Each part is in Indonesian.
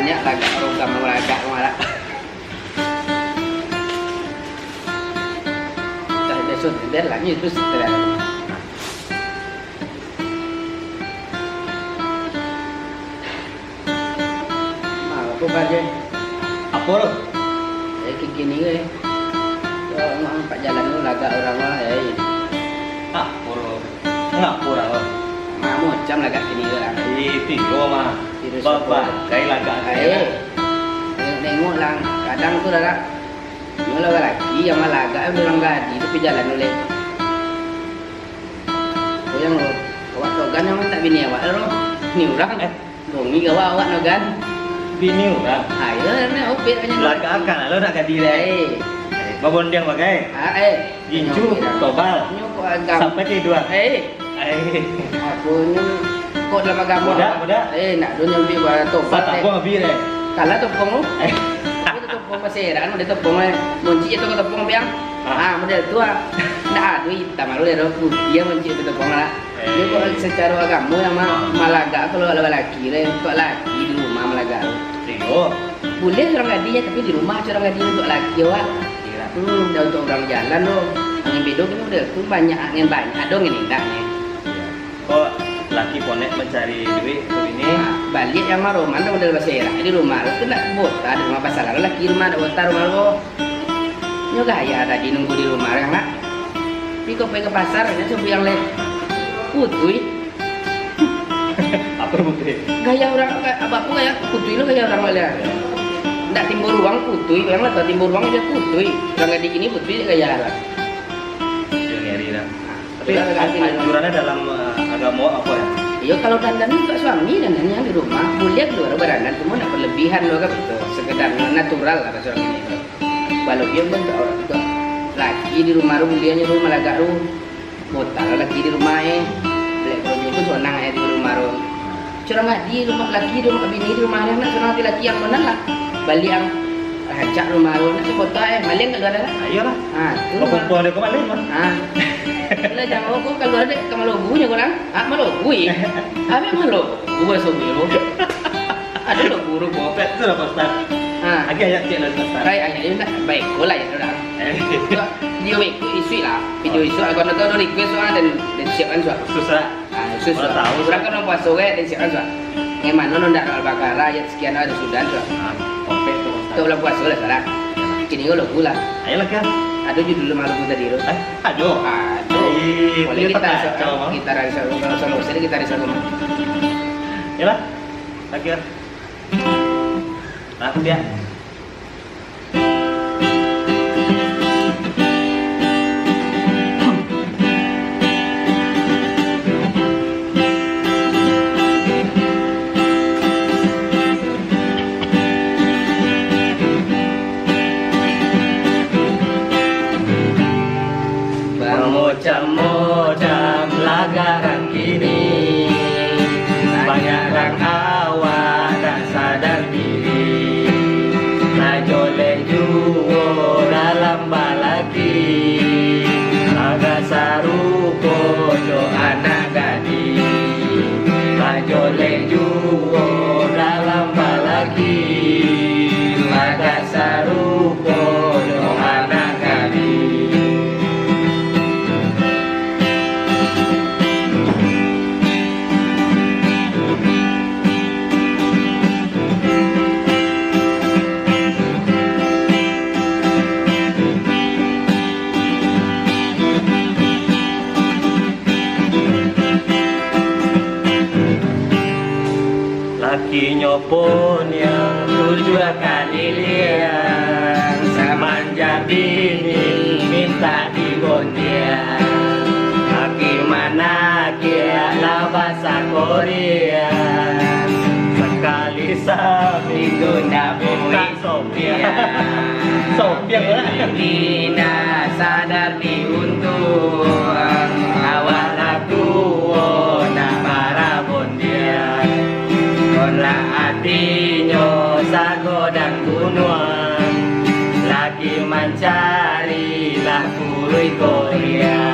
banyak lagak rogam lagak malah. Dah sudah lah ni terus terang. Apa baje? Apa lo? Kayak gini ke. Orang pak jalan tu lagak orang lah. Apa lo? Ngapa lo? Mamu macam lagak gini ke lah. Tiga mah. Bapak, kayak lagak kayak. Nengok lang, kadang tu dah. Mula lagi yang malagak orang gadi tapi jalan oleh. Kau yang lo, awak togan yang tak bini awak lo. Ni orang dongi awak nogan. Bini orang. Ayo ni opet hanya Lagak akan lo nak gadi leh. Babon dia pakai. Gincu, tobal. Nyok agam. Sampai tidur. Aku nyok kau dalam agama. Muda. Nak dunia bi buat tobat. Satu gua bi leh. Kalah topong lu. Aku topong paseran, udah topong le. Munci itu kau topong biang. Model tua. Ndak ada hitam malu dia dia munci itu topong lah. Dia kok secara agama yang malaga kalau ada laki le, kok laki di rumah malaga. Tiga. Boleh orang gadinya tapi di rumah orang gadi untuk laki awak. Dah untuk orang jalan lo. Angin bedok ini udah tu banyak angin banyak dong ini ndaknya. Kok laki ponek mencari duit ke ini? Balik yang maroman dah udah bersera di rumah lo tu nak bota di rumah pasar lo laki rumah ada bota rumah lo. Nyo gaya tadi nunggu di rumah yang nak. Tapi kau pergi ke pasar nya coba yang le. Putui. Apa putui? Gaya orang apa pun gaya putui lo gaya orang Malaysia. Ndak timbul ruang putui, yang lah timbul ruang dia putui. Orang gadi ini putui dia gaya lah. Dia ngeri lah. Tapi anjurannya dalam agama apa ya? Iya kalau dandan juga suami dandannya di rumah boleh keluar beranak cuma nak berlebihan loh kan itu sekedar natural lah seorang ini. Walau dia pun tak orang juga laki di rumah ru bolehnya rumah lagak ru botal laki di rumah boleh kalau dia pun senang di rumah ru. Curang di rumah laki di rumah bini di rumah anak curang laki yang mana lah balik yang hajak rumah ru nak kota maling keluar lah. Ayolah. Tu perempuan dia kok maling mah. Bila jangan aku kalau ada kamu logonya kurang, malu gue, apa malu, gue sobiru, ada lo guru bopet Itu lah Ustaz. Lagi ayat cek lah Ustaz. Baik ayat ini baik, boleh ya sudah. Video itu isu lah, video isu aku nak tahu request soal dan siapkan soal. Susah. Susah. Tahu. Kurang kan nomor sore dan siapkan soal. Yang mana nondak al-Baqarah ayat sekian ada sudah soal. Oke tuh Ustaz. Tahu lah puasa lah sekarang. Kini lo gula. Ayolah kan. Ada judul malu tadi lo. Aduh. Boleh kita risau kalau solusi kita risau rumah. Yalah. Akhir. Aku dia. Mocam-mocam lagaran kini banyak orang awak tak sadar diri najoleh juo dalam balaki agak sarupo jo anak gadi najoleh juo dalam balaki agak sarupo jo anak gadi. Laki nyopon yang tujuh kali liang semanja bini minta digondian laki mana kia lah bahasa Korea sekali seminggu nak minta sopian Nina sadar diuntung awal aku nak marah bondian Kola hatinya sagodang gunung lagi mencarilah kurui Korea.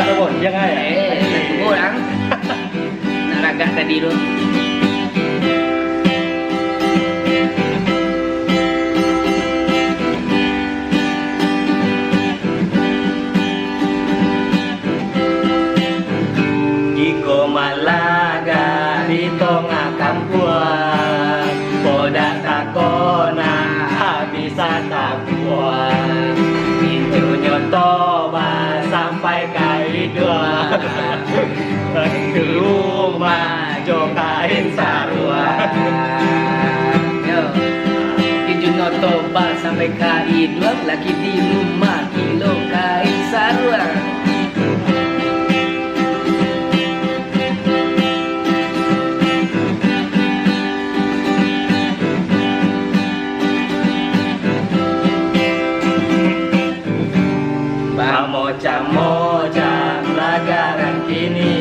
Tak boleh jangan ya. Kurang. Nak lagak tadi tu. Iko malaga di tengah kampung, bodak takona habisa tapuan. Pintu nyotoba sampai kai dua, di rumah jokain sarua. Pintu nyotoba sampai kai dua, lagi di rumah kilo kain sarua. Mocam-mocam lagaran kini,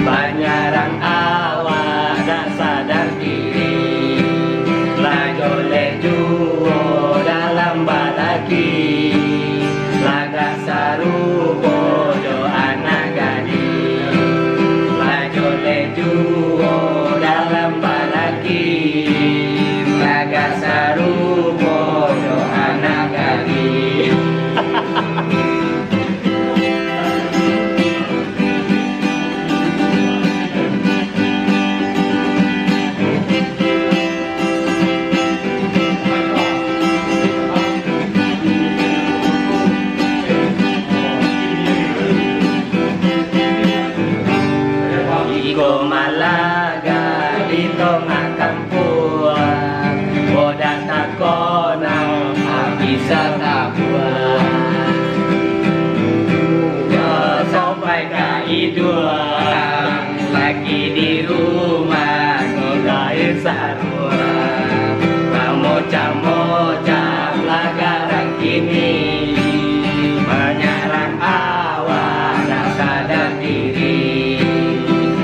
banyarang awak tak sadar diri, lagole juo dalam balaki, laga saru bodo anak gadis, lagole juo dalam balaki, laga saru bodo anak gadis. Iko malaga di tengah kampung, bodak takona habisa tapuan. Sampai kai dua, lagi di rumah ngodain sarua. Mocam-mocam lagaran kini, menyerang awak tak sadar diri,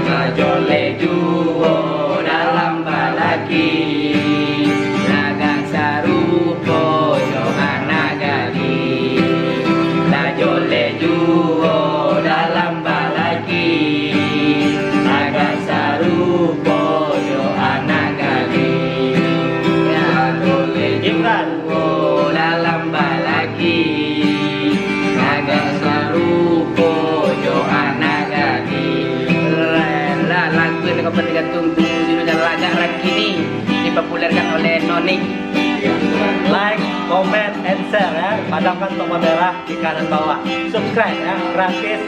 ngajole juo dalam balaki, lagang sarupo yo anak gadis, ngajole juo dalam balaki, lagang sarupo yo anak gadis, ngajole juo dalam balaki, lagang sarupo yo anak gadis. Lagu yang kepentingan tunggu judulnya Laga Rakini dipopulerkan oleh Noni. Like, comment, and share ya. Padamkan tombol merah di kanan bawah. Subscribe ya, gratis.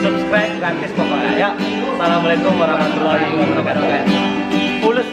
Subscribe gratis pokoknya ya. Assalamualaikum warahmatullahi wabarakatuh. Fulus